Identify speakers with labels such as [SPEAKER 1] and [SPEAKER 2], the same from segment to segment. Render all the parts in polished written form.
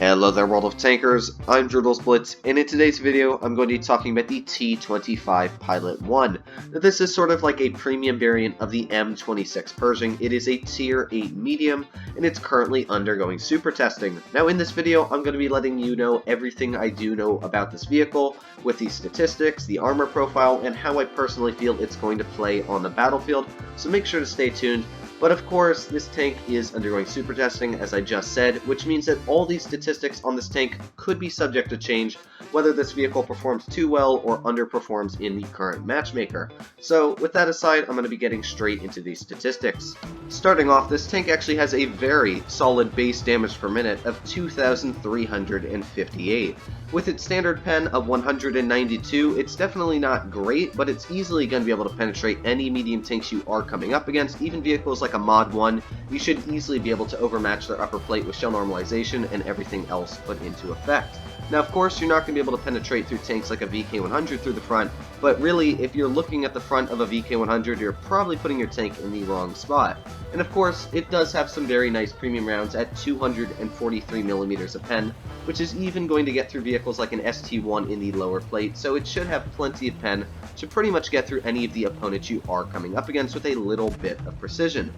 [SPEAKER 1] Hello there, world of tankers. I'm Blitz, and in today's video, I'm going to be talking about the T25 Pilot 1. Now, this is sort of like a premium variant of the M26 Pershing. It is a tier 8 medium, and it's currently undergoing super testing. Now, in this video, I'm going to be letting you know everything I do know about this vehicle, with the statistics, the armor profile, and how I personally feel it's going to play on the battlefield, so make sure to stay tuned. But of course, this tank is undergoing super testing, as I just said, which means that all these statistics on this tank could be subject to change, whether this vehicle performs too well or underperforms in the current matchmaker. So with that aside, I'm going to be getting straight into these statistics. Starting off, this tank actually has a very solid base damage per minute of 2,358. With its standard pen of 192, it's definitely not great, but it's easily going to be able to penetrate any medium tanks you are coming up against. Even vehicles like a Mod 1, you should easily be able to overmatch their upper plate with shell normalization and everything else put into effect. Now, of course, you're not going to be able to penetrate through tanks like a VK100 through the front, but really, if you're looking at the front of a VK100, you're probably putting your tank in the wrong spot. And of course, it does have some very nice premium rounds at 243mm of pen, which is even going to get through vehicles like an ST1 in the lower plate, so it should have plenty of pen to pretty much get through any of the opponents you are coming up against with a little bit of precision.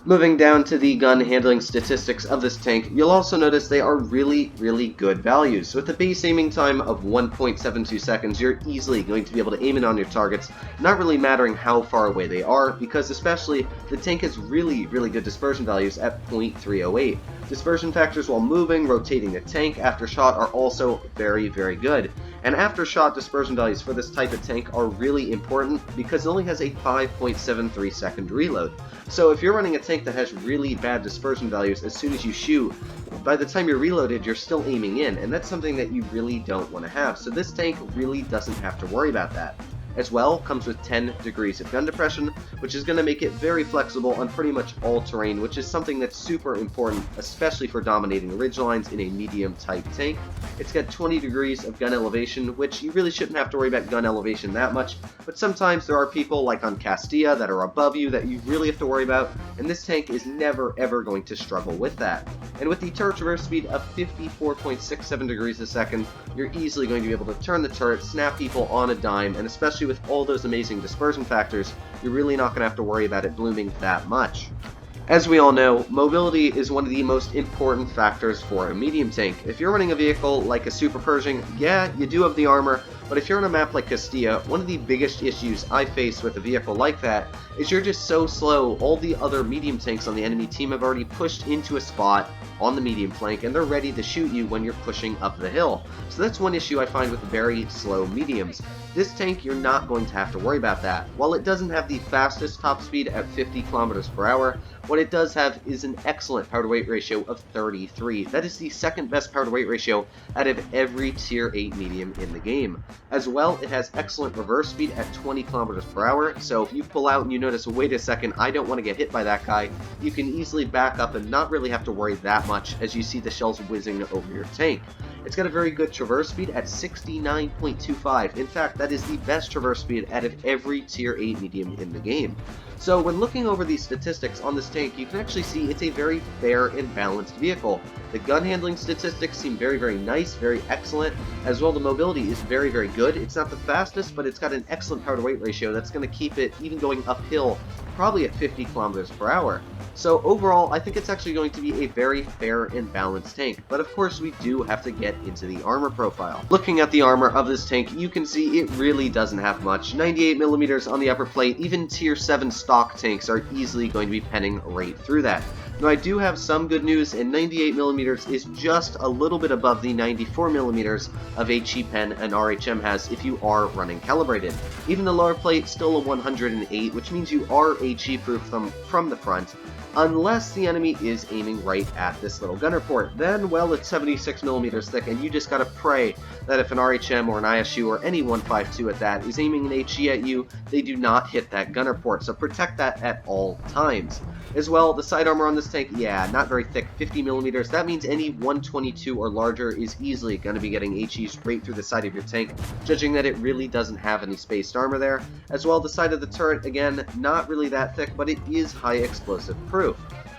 [SPEAKER 1] Moving down to the gun handling statistics of this tank, you'll also notice they are really good values. With a base aiming time of 1.72 seconds, you're easily going to be able to aim in on your targets, not really mattering how far away they are, because especially the tank has really good dispersion values at 0.308. Dispersion factors while moving, rotating the tank after shot are also very good. And after shot dispersion values for this type of tank are really important because it only has a 5.73 second reload. So if you're running a tank that has really bad dispersion values as soon as you shoot, by the time you're reloaded, you're still aiming in, and that's something that you really don't want to have. So this tank really doesn't have to worry about that. As well, comes with 10 degrees of gun depression, which is going to make it very flexible on pretty much all terrain, which is something that's super important, especially for dominating ridgelines in a medium-type tank. It's got 20 degrees of gun elevation, which you really shouldn't have to worry about gun elevation that much, but sometimes there are people like on Castilla that are above you that you really have to worry about, and this tank is never ever going to struggle with that. And with the turret traverse speed of 54.67 degrees a second, you're easily going to be able to turn the turret, snap people on a dime, and especially with all those amazing dispersion factors, you're really not going to have to worry about it blooming that much. As we all know, mobility is one of the most important factors for a medium tank. If you're running a vehicle like a Super Pershing, yeah, you do have the armor, but if you're on a map like Castilla, one of the biggest issues I face with a vehicle like that is you're just so slow. All the other medium tanks on the enemy team have already pushed into a spot on the medium flank, and they're ready to shoot you when you're pushing up the hill. So that's one issue I find with very slow mediums. This tank, you're not going to have to worry about that. While it doesn't have the fastest top speed at 50 kilometers per hour, what it does have is an excellent power-to-weight ratio of 33. That is the second best power-to-weight ratio out of every tier 8 medium in the game. As well, it has excellent reverse speed at 20 kilometers per hour, so if you pull out and you notice, wait a second, I don't want to get hit by that guy, you can easily back up and not really have to worry that much as you see the shells whizzing over your tank. It's got a very good traverse speed at 69.25. In fact, that is the best traverse speed out of every tier 8 medium in the game. So when looking over these statistics on this tank, you can actually see it's a very fair and balanced vehicle. The gun handling statistics seem very nice, very excellent, as well the mobility is very good. It's not the fastest, but it's got an excellent power-to-weight ratio that's going to keep it even going uphill, probably at 50 kilometers per hour. So overall, I think it's actually going to be a very fair and balanced tank, but of course we do have to get into the armor profile. Looking at the armor of this tank, you can see it really doesn't have much. 98mm on the upper plate, even tier 7 stock tanks are easily going to be penning right through that. Now I do have some good news, and 98mm is just a little bit above the 94mm of HE pen an RHM has if you are running calibrated. Even the lower plate still a 108, which means you are HE proof from the front, unless the enemy is aiming right at this little gunner port. Then, well, it's 76mm thick, and you just gotta pray that if an RHM or an ISU or any 152 at that is aiming an HE at you, they do not hit that gunner port, so protect that at all times. As well, the side armor on this tank, yeah, not very thick, 50mm. That means any 122 or larger is easily going to be getting HEs right through the side of your tank, judging that it really doesn't have any spaced armor there. As well, the side of the turret, again, not really that thick, but it is high explosive proof.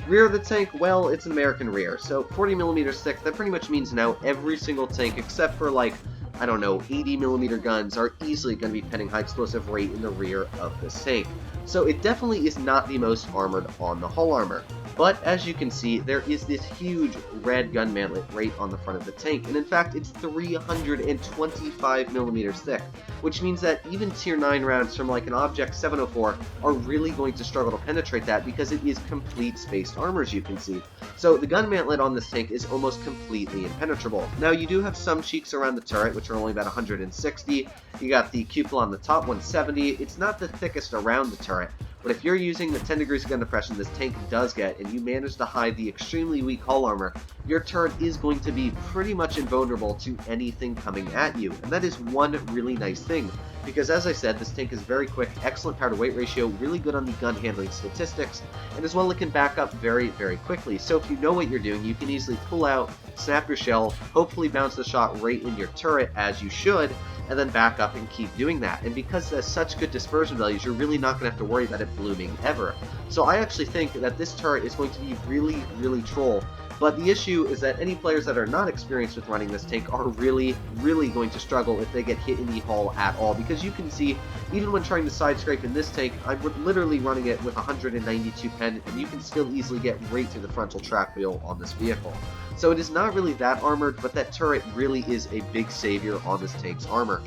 [SPEAKER 1] Rear of the tank, well, it's an American rear, so 40mm thick. That pretty much means now every single tank, except for like, I don't know, 80mm guns, are easily going to be penning high explosive rate in the rear of this tank. So it definitely is not the most armored on the hull armor. But as you can see, there is this huge red gun mantlet right on the front of the tank, and in fact it's 325mm thick, which means that even tier 9 rounds from like an Object 704 are really going to struggle to penetrate that because it is complete spaced armor, as you can see. So the gun mantlet on this tank is almost completely impenetrable. Now you do have some cheeks around the turret, which are only about 160. You got the cupola on the top, 170. It's not the thickest around the turret, but if you're using the 10 degrees of gun depression this tank does get, and you manage to hide the extremely weak hull armor, your turret is going to be pretty much invulnerable to anything coming at you. And that is one really nice thing, because as I said, this tank is very quick, excellent power to weight ratio, really good on the gun handling statistics, and as well it can back up very, very quickly. So if you know what you're doing, you can easily pull out, snap your shell, hopefully bounce the shot right in your turret as you should, and then back up and keep doing that. And because it has such good dispersion values, you're really not going to have to worry about it blooming ever. So I actually think that this turret is going to be really, really troll. But the issue is that any players that are not experienced with running this tank are really, really going to struggle if they get hit in the hull at all. Because you can see, even when trying to side scrape in this tank, I'm literally running it with 192 pen, and you can still easily get right through the frontal track wheel on this vehicle. So it is not really that armored, but that turret really is a big savior on this tank's armor.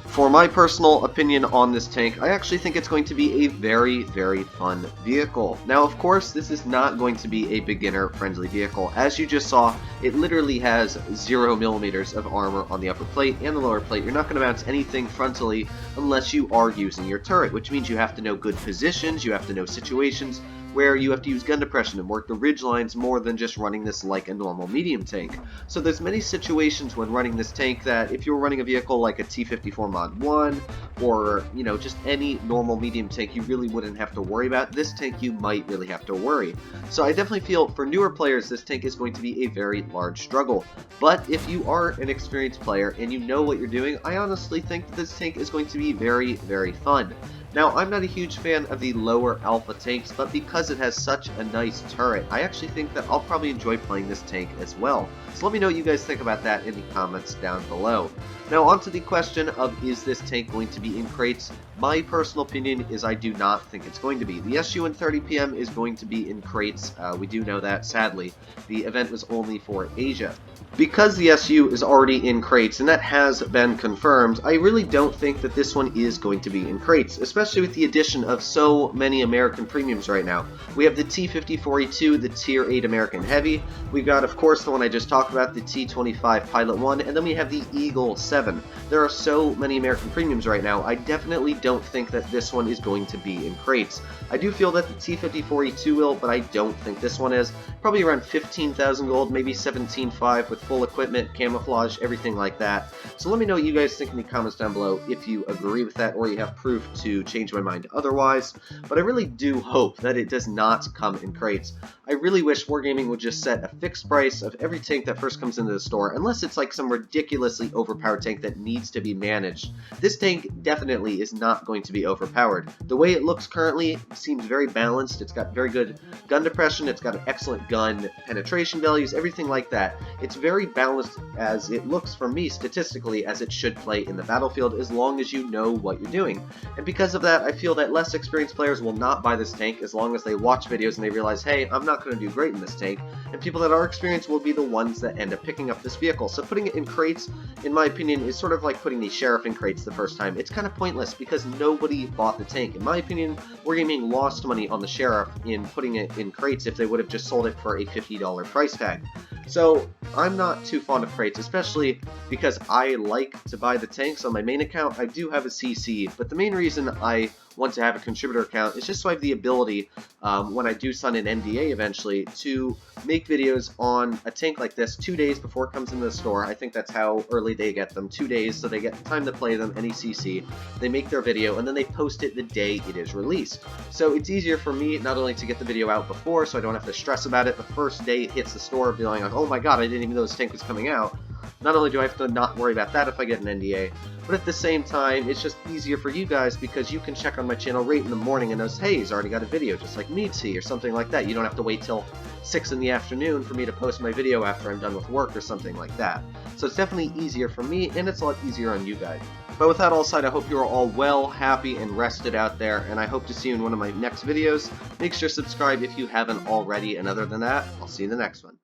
[SPEAKER 1] For my personal opinion on this tank, I actually think it's going to be a very, very fun vehicle. Now, of course, this is not going to be a beginner-friendly vehicle. As you just saw, it literally has 0mm of armor on the upper plate and the lower plate. You're not going to bounce anything frontally unless you are using your turret, which means you have to know good positions, you have to know situations where you have to use gun depression and work the ridge lines more than just running this like a normal medium tank. So there's many situations when running this tank that if you were running a vehicle like a T54 Mod 1 or, you know, just any normal medium tank, you really wouldn't have to worry about. This tank you might really have to worry. So I definitely feel for newer players this tank is going to be a very large struggle. But if you are an experienced player and you know what you're doing, I honestly think that this tank is going to be very, very fun. Now, I'm not a huge fan of the lower alpha tanks, but because it has such a nice turret, I actually think that I'll probably enjoy playing this tank as well. So let me know what you guys think about that in the comments down below. Now, on to the question of, is this tank going to be in crates? My personal opinion is I do not think it's going to be. The SU in 30 PM is going to be in crates. We do know that, sadly. The event was only for Asia. Because the SU is already in crates, and that has been confirmed, I really don't think that this one is going to be in crates, especially with the addition of so many American premiums right now. We have the T54E2, the Tier 8 American Heavy. We've got, of course, the one I just talked about, the T25 Pilot 1, and then we have the Eagle 7. There are so many American premiums right now, I definitely don't think that this one is going to be in crates. I do feel that the T54E2 will, but I don't think this one is. Probably around 15,000 gold, maybe 17.5 with full equipment, camouflage, everything like that. So let me know what you guys think in the comments down below if you agree with that or you have proof to change my mind otherwise. But I really do hope that it does not come in crates. I really wish Wargaming would just set a fixed price of every tank that first comes into the store, unless it's like some ridiculously overpowered tank that needs to be managed. This tank definitely is not going to be overpowered. The way it looks currently seems very balanced. It's got very good gun depression, it's got an excellent gun penetration values, everything like that. It's very balanced as it looks for me statistically as it should play in the battlefield as long as you know what you're doing. And because of that, I feel that less experienced players will not buy this tank as long as they watch videos and they realize, hey, I'm not going to do great in this tank, and people that are experienced will be the ones that end up picking up this vehicle. So putting it in crates, in my opinion, is sort of like putting the Sheriff in crates the first time. It's kind of pointless because nobody bought the tank. In my opinion, Wargaming lost money on the Sheriff in putting it in crates if they would have just sold it for a $50 price tag. So I'm not too fond of crates, especially because I like to buy the tanks on my main account. I do have a CC, but the main reason I want to have a contributor account is just so I have the ability, when I do sign an NDA eventually, to make videos on a tank like this 2 days before it comes into the store. I think that's how early they get them, 2 days, so they get time to play them, any CC. They make their video, and then they post it the day it is released. So it's easier for me not only to get the video out before, so I don't have to stress about it the first day it hits the store, being like, oh my god, I didn't even know this tank was coming out, Not only do I have to not worry about that if I get an NDA, but at the same time, it's just easier for you guys because you can check on my channel right in the morning and knows, hey, he's already got a video, just like me see, or something like that. You don't have to wait till 6 in the afternoon for me to post my video after I'm done with work or something like that. So it's definitely easier for me, and it's a lot easier on you guys. But with that all said, I hope you're all well, happy, and rested out there, and I hope to see you in one of my next videos. Make sure to subscribe if you haven't already, and other than that, I'll see you in the next one.